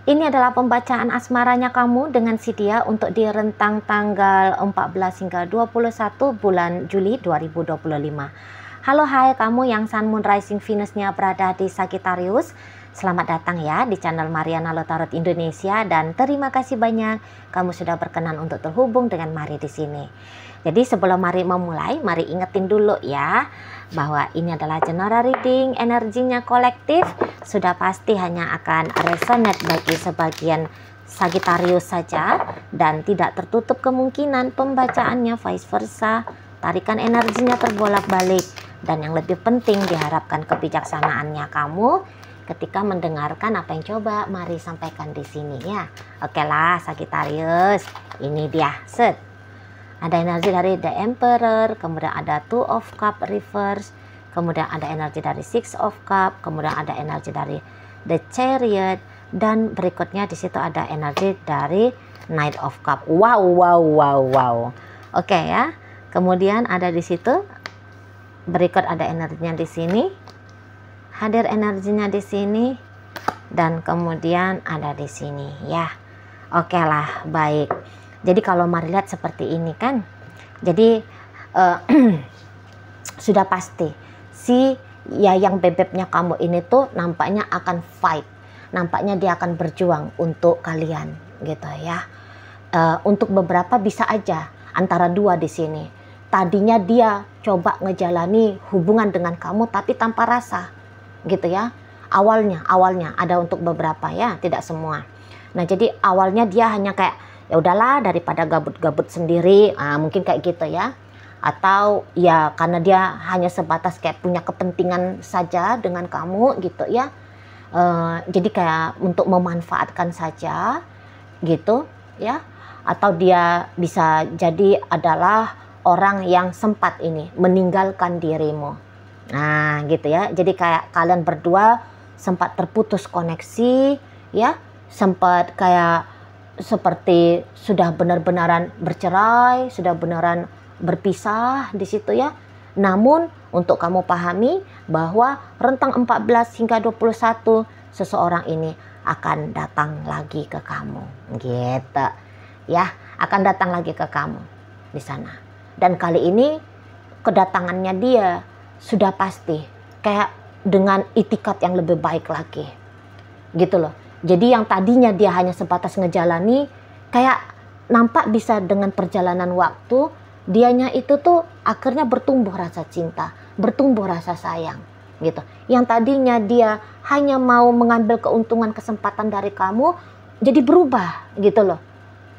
Ini adalah pembacaan asmaranya kamu dengan si dia untuk di rentang tanggal 14 hingga 21 bulan Juli 2025. Halo hai kamu yang Sun Moon Rising Venusnya berada di Sagittarius. Selamat datang ya di channel Mariana Lotarot Indonesia dan terima kasih banyak kamu sudah berkenan untuk terhubung dengan Mari di sini. Jadi sebelum Mari memulai, Mari ingetin dulu ya bahwa ini adalah general reading, energinya kolektif, sudah pasti hanya akan resonate bagi sebagian Sagittarius saja dan tidak tertutup kemungkinan pembacaannya vice versa, tarikan energinya terbolak-balik, dan yang lebih penting diharapkan kebijaksanaannya kamu ketika mendengarkan apa yang coba Mari sampaikan di sini ya. Oke lah Sagittarius, ini dia set. Ada energi dari The Emperor, kemudian ada Two of Cup reverse, kemudian ada energi dari Six of Cup, kemudian ada energi dari The Chariot, dan berikutnya di situ ada energi dari Knight of Cup. Wow, wow, wow, wow. Oke ya. Kemudian ada di situ, berikut ada energinya di sini, hadir energinya di sini, dan kemudian ada di sini ya. Oke lah, baik. Jadi kalau Mari lihat seperti ini kan, jadi sudah pasti si ya yang bebeknya kamu ini tuh nampaknya akan fight, nampaknya dia akan berjuang untuk kalian gitu ya. Untuk beberapa bisa aja antara dua di sini. Tadinya dia coba ngejalani hubungan dengan kamu tapi tanpa rasa gitu ya. Awalnya ada untuk beberapa ya, tidak semua. Nah jadi awalnya dia hanya kayak ya udahlah daripada gabut-gabut sendiri, mungkin kayak gitu ya. Atau ya karena dia hanya sebatas kayak punya kepentingan saja dengan kamu gitu ya. Jadi kayak untuk memanfaatkan saja gitu ya. Atau dia bisa jadi adalah orang yang sempat ini meninggalkan dirimu. Nah gitu ya. Jadi kayak kalian berdua sempat terputus koneksi ya. Sempat kayak seperti sudah benar-benaran bercerai, sudah benaran berpisah di situ ya. Namun untuk kamu pahami bahwa rentang 14 hingga 21 seseorang ini akan datang lagi ke kamu. Gitu. Ya, akan datang lagi ke kamu di sana. Dan kali ini kedatangannya dia sudah pasti kayak dengan itikat yang lebih baik lagi. Gitu loh. Jadi yang tadinya dia hanya sebatas ngejalani, kayak nampak bisa dengan perjalanan waktu, dianya itu tuh akhirnya bertumbuh rasa cinta, bertumbuh rasa sayang, gitu. Yang tadinya dia hanya mau mengambil keuntungan kesempatan dari kamu, jadi berubah, gitu loh.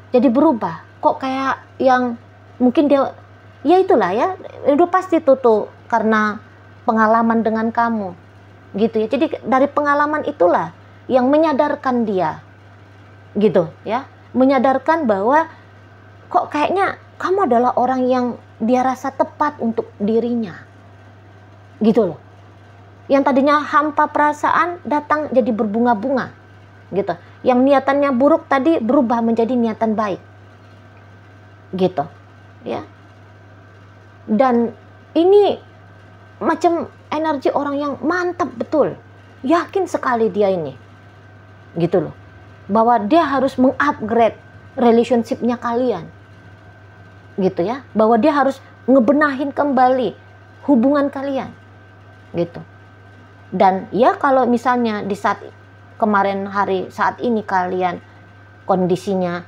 Jadi berubah, kok kayak yang mungkin dia, ya itulah ya, itu pasti tuh karena pengalaman dengan kamu, gitu ya. Jadi dari pengalaman itulah yang menyadarkan dia gitu ya, menyadarkan bahwa kok kayaknya kamu adalah orang yang dia rasa tepat untuk dirinya gitu loh. Yang tadinya hampa perasaan datang jadi berbunga-bunga gitu, yang niatannya buruk tadi berubah menjadi niatan baik gitu ya. Dan ini macam energi orang yang mantap betul, yakin sekali dia ini gitu loh, bahwa dia harus mengupgrade relationship-nya kalian gitu ya, bahwa dia harus ngebenahin kembali hubungan kalian gitu. Dan ya kalau misalnya di saat kemarin hari saat ini kalian kondisinya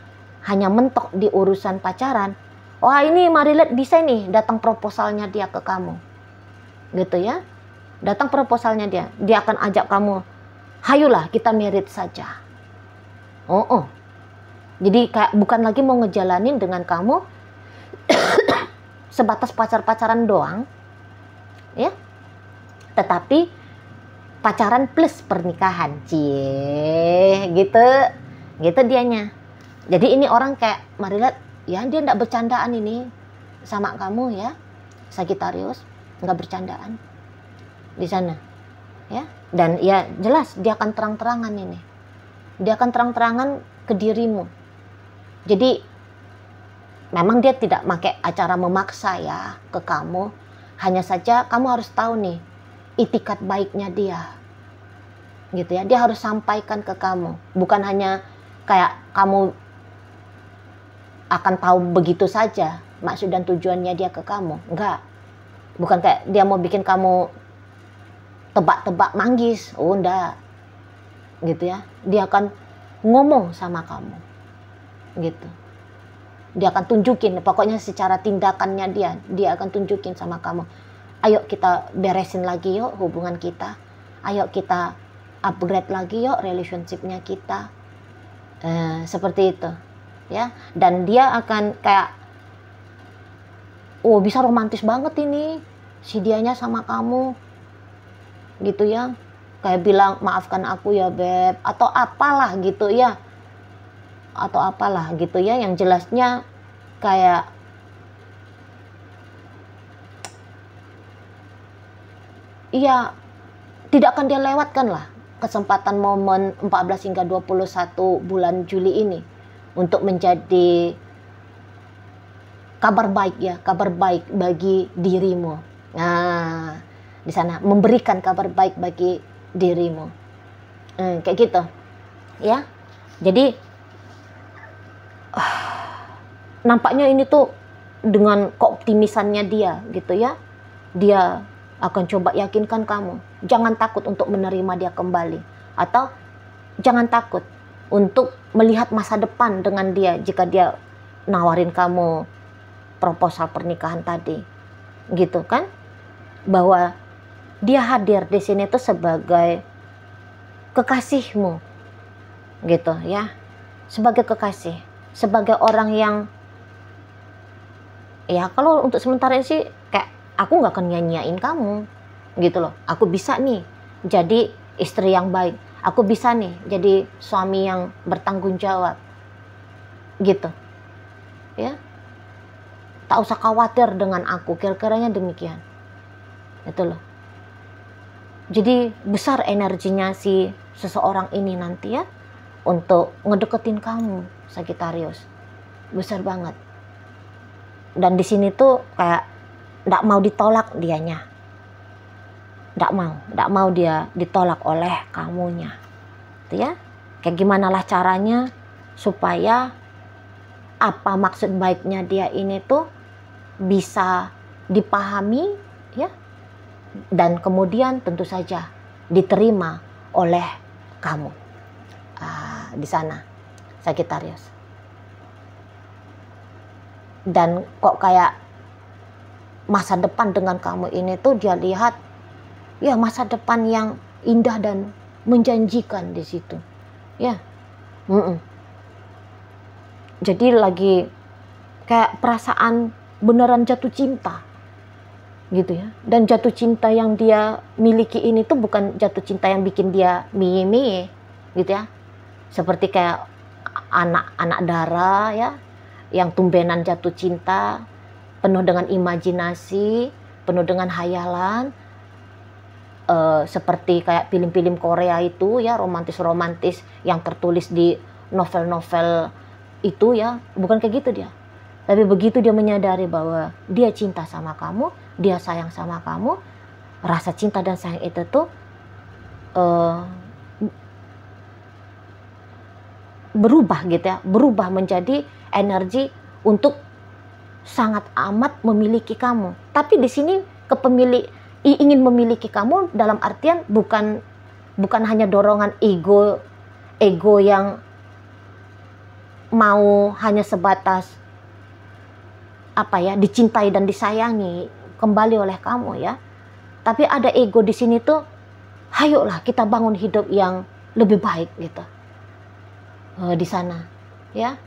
hanya mentok di urusan pacaran, wah ini Mari lihat bisa nih datang proposalnya dia ke kamu gitu ya, datang proposalnya dia akan ajak kamu, hayulah kita merit saja. Jadi kayak bukan lagi mau ngejalanin dengan kamu sebatas pacar-pacaran doang ya, tetapi pacaran plus pernikahan, cie gitu dianya. Jadi ini orang kayak Mari lihat ya, dia enggak bercandaan ini sama kamu ya Sagittarius, enggak bercandaan di sana ya. Dan ya jelas dia akan terang-terangan ini, dia akan terang-terangan ke dirimu. Jadi memang dia tidak pakai acara memaksa ya ke kamu, hanya saja kamu harus tahu nih itikat baiknya dia gitu ya. Dia harus sampaikan ke kamu, bukan hanya kayak kamu akan tahu begitu saja maksud dan tujuannya dia ke kamu. Enggak, bukan kayak dia mau bikin kamu tebak-tebak manggis. Oh enggak, gitu ya. Dia akan ngomong sama kamu, gitu. Dia akan tunjukin, pokoknya secara tindakannya dia akan tunjukin sama kamu. Ayo kita beresin lagi yuk hubungan kita. Ayo kita upgrade lagi yuk relationship-nya kita. Seperti itu, ya. Dan dia akan kayak, oh bisa romantis banget ini si dianya sama kamu, gitu ya. Kayak bilang maafkan aku ya beb, atau apalah gitu ya. Atau apalah gitu ya, yang jelasnya kayak iya, tidak akan dia lewatkan lah kesempatan momen 14 hingga 21 bulan Juli ini untuk menjadi kabar baik ya, kabar baik bagi dirimu. Nah, di sana memberikan kabar baik bagi dirimu. Kayak gitu. Ya. Jadi nampaknya ini tuh dengan keoptimisannya dia gitu ya, dia akan coba yakinkan kamu, jangan takut untuk menerima dia kembali, atau jangan takut untuk melihat masa depan dengan dia jika dia nawarin kamu proposal pernikahan tadi, gitu kan, bahwa dia hadir di sini tuh sebagai kekasihmu, gitu ya, sebagai kekasih, sebagai orang yang ya kalau untuk sementara sih kayak aku nggak akan nyanyain kamu, gitu loh. Aku bisa nih jadi istri yang baik, aku bisa nih jadi suami yang bertanggung jawab, gitu ya. Tak usah khawatir dengan aku, kira-kiranya demikian, itu loh. Jadi besar energinya si seseorang ini nanti ya untuk ngedeketin kamu, Sagittarius, besar banget. Dan di sini tuh kayak nggak mau ditolak dianya, nggak mau dia ditolak oleh kamunya, gitu ya. Kayak gimana lah caranya supaya apa maksud baiknya dia ini tuh bisa dipahami ya, dan kemudian tentu saja diterima oleh kamu. Di sana Sagittarius. Dan kok kayak masa depan dengan kamu ini tuh dia lihat ya masa depan yang indah dan menjanjikan di situ ya. Jadi lagi kayak perasaan beneran jatuh cinta gitu ya. Dan jatuh cinta yang dia miliki ini tuh bukan jatuh cinta yang bikin dia miye-miye gitu ya, seperti kayak anak-anak darah ya, yang tumbenan jatuh cinta, penuh dengan imajinasi, penuh dengan hayalan, seperti kayak film-film Korea itu ya, romantis-romantis yang tertulis di novel-novel itu ya, bukan kayak gitu dia. Tapi begitu dia menyadari bahwa dia cinta sama kamu, dia sayang sama kamu, rasa cinta dan sayang itu tuh berubah gitu ya, berubah menjadi energi untuk sangat amat memiliki kamu. Tapi di sini ingin memiliki kamu dalam artian bukan hanya dorongan ego yang mau hanya sebatas apa ya, dicintai dan disayangi kembali oleh kamu ya. Tapi ada ego di sini tuh, ayolah kita bangun hidup yang lebih baik gitu. Di sana ya.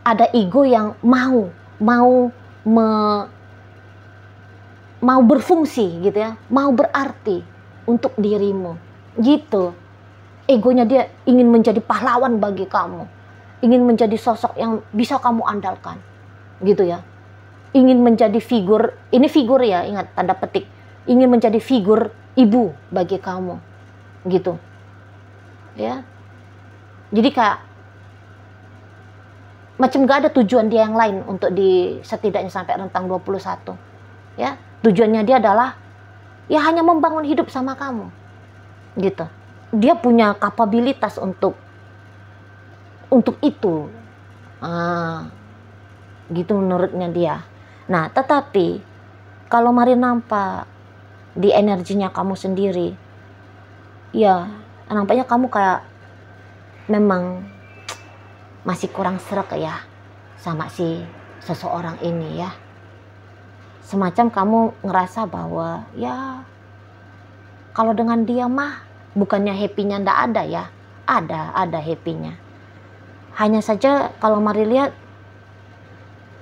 Ada ego yang mau berfungsi gitu ya, mau berarti untuk dirimu gitu. Egonya dia ingin menjadi pahlawan bagi kamu, ingin menjadi sosok yang bisa kamu andalkan gitu ya, ingin menjadi figur, ini figur ya, ingat tanda petik, ingin menjadi figur ibu bagi kamu gitu ya. Jadi kayak macam gak ada tujuan dia yang lain untuk setidaknya sampai rentang 21 ya. Tujuannya dia adalah ya hanya membangun hidup sama kamu gitu. dia punya kapabilitas untuk itu. Gitu menurutnya dia. Nah, tetapi kalau Mari nampak di energinya kamu sendiri, ya nampaknya kamu kayak memang masih kurang sreg ya sama si seseorang ini ya. Semacam kamu ngerasa bahwa ya kalau dengan dia mah bukannya happy-nya ndak ada ya. Ada happy-nya. Hanya saja kalau Mari lihat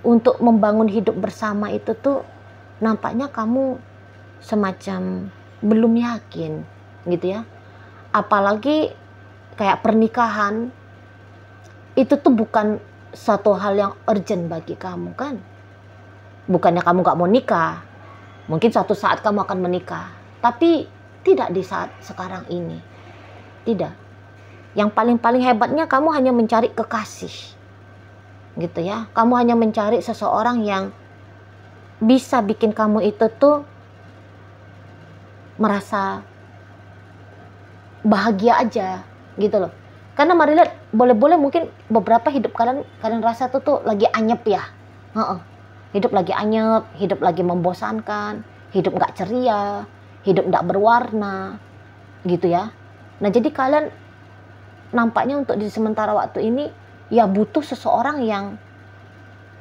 untuk membangun hidup bersama itu tuh nampaknya kamu semacam belum yakin gitu ya. Apalagi kayak pernikahan itu tuh bukan satu hal yang urgent bagi kamu kan. Bukannya kamu gak mau nikah, mungkin suatu saat kamu akan menikah, tapi tidak di saat sekarang ini. Tidak. Yang paling hebatnya kamu hanya mencari kekasih gitu ya. Kamu hanya mencari seseorang yang bisa bikin kamu itu tuh merasa bahagia aja gitu loh. Karena Mari lihat, boleh-boleh mungkin beberapa hidup kalian rasa tuh lagi anyep ya. Hidup lagi anyep, hidup lagi membosankan, hidup nggak ceria, hidup nggak berwarna gitu ya. Nah, jadi kalian nampaknya untuk di sementara waktu ini ya butuh seseorang yang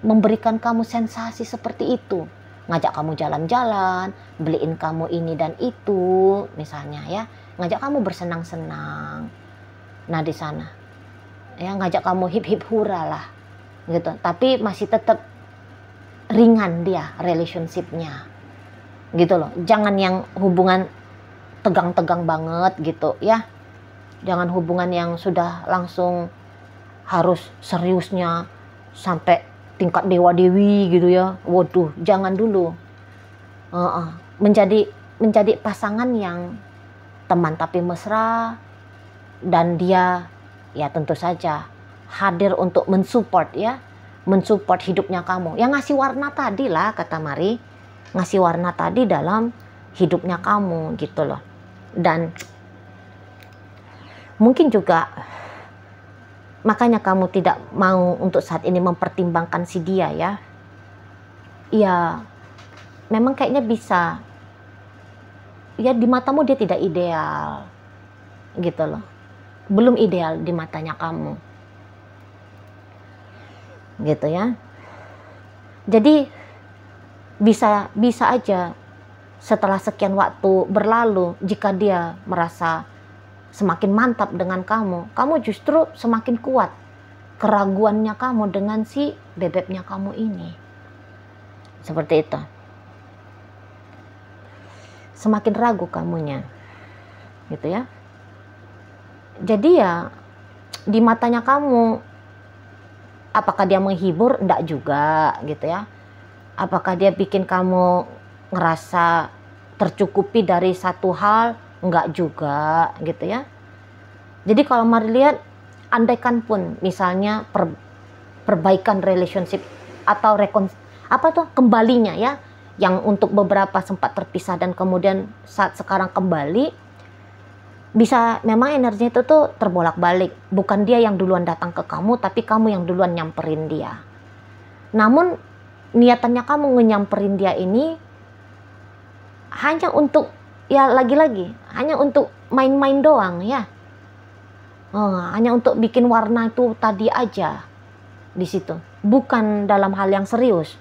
memberikan kamu sensasi seperti itu. Ngajak kamu jalan-jalan, beliin kamu ini dan itu misalnya ya. Ngajak kamu bersenang-senang. Nah, di sana ya ngajak kamu hip-hip hura lah gitu. Tapi masih tetap ringan dia relationship-nya gitu loh. Jangan yang hubungan tegang-tegang banget gitu ya. Jangan hubungan yang sudah langsung harus seriusnya sampai tingkat dewa-dewi gitu ya. Waduh, jangan dulu. Menjadi pasangan yang teman tapi mesra, dan dia ya tentu saja hadir untuk mensupport ya. Mensupport hidupnya kamu. Yang ngasih warna tadi lah kata Mari. Ngasih warna tadi dalam hidupnya kamu gitu loh. Dan mungkin juga makanya kamu tidak mau untuk saat ini mempertimbangkan si dia ya. Ya memang kayaknya bisa. Ya di matamu dia tidak ideal gitu loh. Belum ideal di matanya kamu gitu ya. Jadi bisa aja setelah sekian waktu berlalu, jika dia merasa semakin mantap dengan kamu justru semakin kuat keraguannya kamu dengan si bebeknya kamu ini. Seperti itu. Semakin ragu kamunya gitu ya. Jadi ya di matanya kamu, apakah dia menghibur? Enggak juga gitu ya. Apakah dia bikin kamu ngerasa tercukupi dari satu hal? Enggak juga gitu ya. Jadi kalau Mari lihat, andaikan pun misalnya perbaikan relationship atau kembalinya ya, yang untuk beberapa sempat terpisah dan kemudian saat sekarang kembali, bisa memang energinya itu tuh terbolak-balik. Bukan dia yang duluan datang ke kamu, tapi kamu yang duluan nyamperin dia. Namun niatannya kamu nyamperin dia ini hanya untuk ya lagi-lagi hanya untuk main-main doang ya. Hanya untuk bikin warna itu tadi aja di situ. Bukan dalam hal yang serius.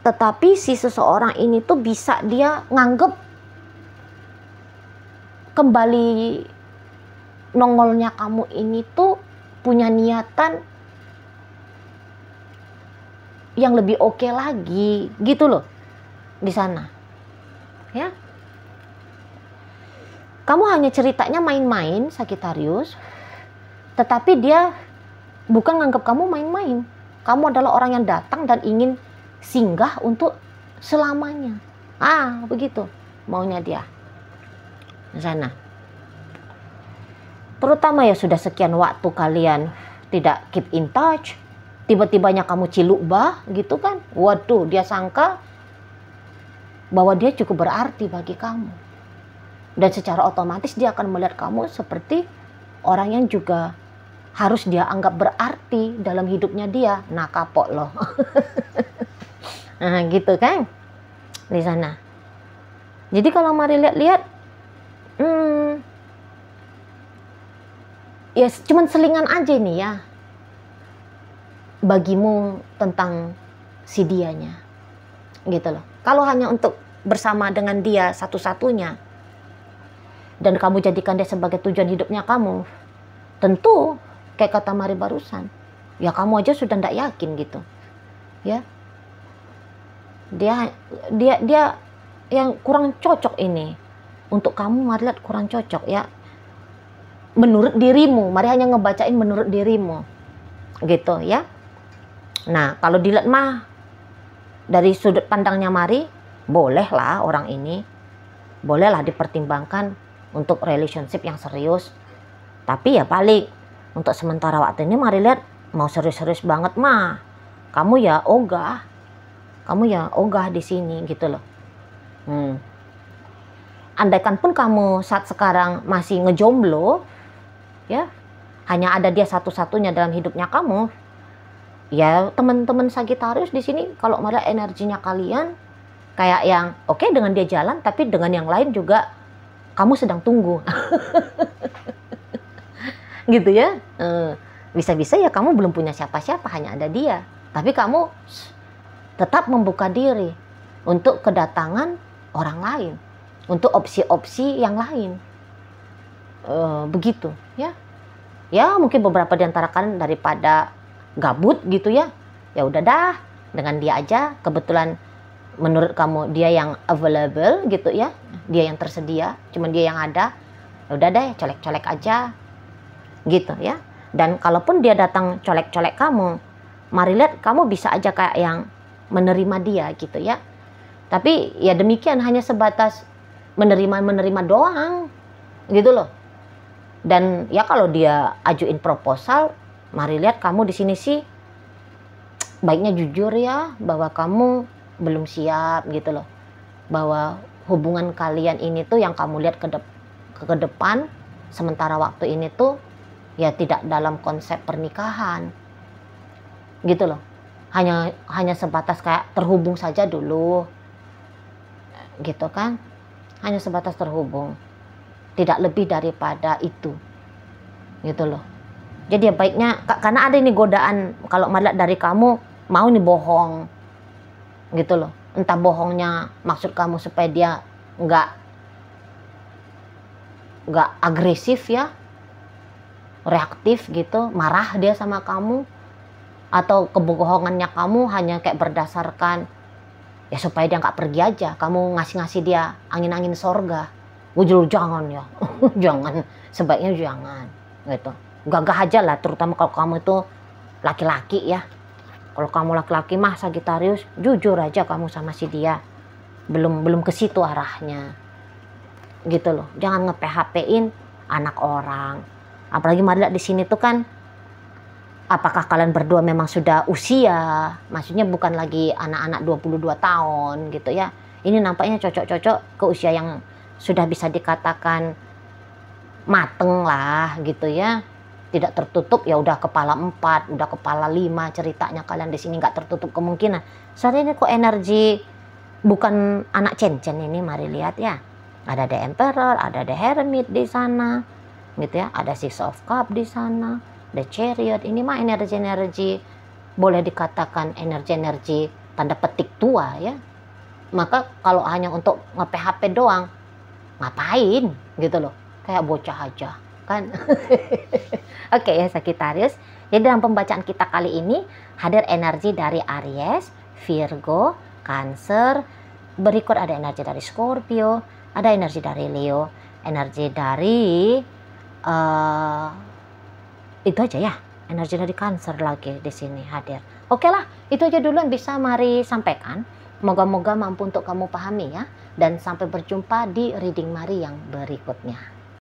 Tetapi si seseorang ini tuh bisa dia nganggep kembali nongolnya kamu ini tuh punya niatan yang lebih oke lagi gitu loh di sana ya. Kamu hanya ceritanya main-main Sagittarius, tetapi dia bukan nganggap kamu main-main. Kamu adalah orang yang datang dan ingin singgah untuk selamanya. Begitu maunya dia di sana. Terutama ya sudah sekian waktu kalian tidak keep in touch, tiba-tibanya kamu ciluk gitu kan. Waduh, dia sangka bahwa dia cukup berarti bagi kamu. Dan secara otomatis dia akan melihat kamu seperti orang yang juga harus dia anggap berarti dalam hidupnya dia. Nah, kapok loh. Nah, gitu kan di sana. Jadi kalau mari lihat-lihat, ya cuman selingan aja nih ya bagimu tentang si dianya, gitu loh. Kalau hanya untuk bersama dengan dia satu-satunya, dan kamu jadikan dia sebagai tujuan hidupnya kamu, tentu kayak kata Mari barusan, ya kamu aja sudah ndak yakin gitu, ya. Dia yang kurang cocok ini untuk kamu. Mari lihat kurang cocok ya. Menurut dirimu, Mari hanya ngebacain menurut dirimu, gitu ya. Nah, kalau dilihat mah dari sudut pandangnya Mari, bolehlah orang ini, bolehlah dipertimbangkan untuk relationship yang serius. Tapi ya paling untuk sementara waktu ini Mari lihat mau serius-serius banget mah, kamu ya ogah di sini gitu loh. Andaikan pun kamu saat sekarang masih ngejomblo, ya hanya ada dia satu-satunya dalam hidupnya kamu, ya teman-teman Sagittarius di sini kalau malah energinya kalian kayak yang oke dengan dia jalan, tapi dengan yang lain juga kamu sedang tunggu. Gitu ya. Bisa-bisa ya kamu belum punya siapa-siapa, hanya ada dia, tapi kamu tetap membuka diri untuk kedatangan orang lain, untuk opsi-opsi yang lain. Begitu ya. Ya mungkin beberapa di antara kalian daripada gabut gitu ya, ya udah dah dengan dia aja, kebetulan menurut kamu dia yang available gitu ya, dia yang tersedia, cuman dia yang ada, ya udah deh colek-colek aja gitu ya. Dan kalaupun dia datang colek-colek kamu, Mari lihat kamu bisa aja kayak yang menerima dia gitu ya. Tapi ya demikian, hanya sebatas menerima doang gitu loh. Dan ya kalau dia ajuin proposal, Mari lihat kamu di sini sih baiknya jujur ya, bahwa kamu belum siap gitu loh. Bahwa hubungan kalian ini tuh yang kamu lihat ke depan sementara waktu ini tuh ya tidak dalam konsep pernikahan. Gitu loh. Hanya sebatas kayak terhubung saja dulu. Gitu kan? Hanya sebatas terhubung. Tidak lebih daripada itu. Gitu loh. Jadi ya baiknya, karena ada ini godaan kalau melihat dari kamu mau nih bohong. Gitu loh. Entah bohongnya maksud kamu supaya dia nggak agresif ya, reaktif gitu, marah dia sama kamu, atau kebohongannya kamu hanya kayak berdasarkan ya supaya dia nggak pergi aja, kamu ngasih dia angin-angin sorga. Jangan ya. Jangan, sebaiknya jangan gitu. Gagah aja lah, terutama kalau kamu itu laki-laki ya. Kalau kamu laki-laki mah Sagittarius, jujur aja kamu sama si dia. Belum ke situ arahnya. Gitu loh. Jangan nge-PHP-in anak orang. Apalagi Mari lihat di sini tuh kan, apakah kalian berdua memang sudah usia? Maksudnya bukan lagi anak-anak 22 tahun gitu ya. Ini nampaknya cocok-cocok ke usia yang sudah bisa dikatakan mateng lah gitu ya. Tidak tertutup ya udah kepala 4, udah kepala 5 ceritanya kalian di sini, nggak tertutup kemungkinan. Soalnya ini kok energi bukan anak cen-cen ini, Mari lihat ya. Ada The Emperor, ada The Hermit di sana gitu ya, ada Six of Cups di sana, The Chariot. Ini mah energi-energi boleh dikatakan energi-energi tanda petik tua ya. Maka kalau hanya untuk nge-PHP doang, ngapain gitu loh, kayak bocah aja kan. Oke ya Sagittarius, jadi dalam pembacaan kita kali ini hadir energi dari Aries, Virgo, Cancer, berikut ada energi dari Scorpio, ada energi dari Leo, energi dari itu aja ya, energi dari Cancer lagi di sini hadir. Oke lah, itu aja dulu yang bisa Mari sampaikan. Moga-moga mampu untuk kamu pahami ya. Dan sampai berjumpa di reading Mari yang berikutnya.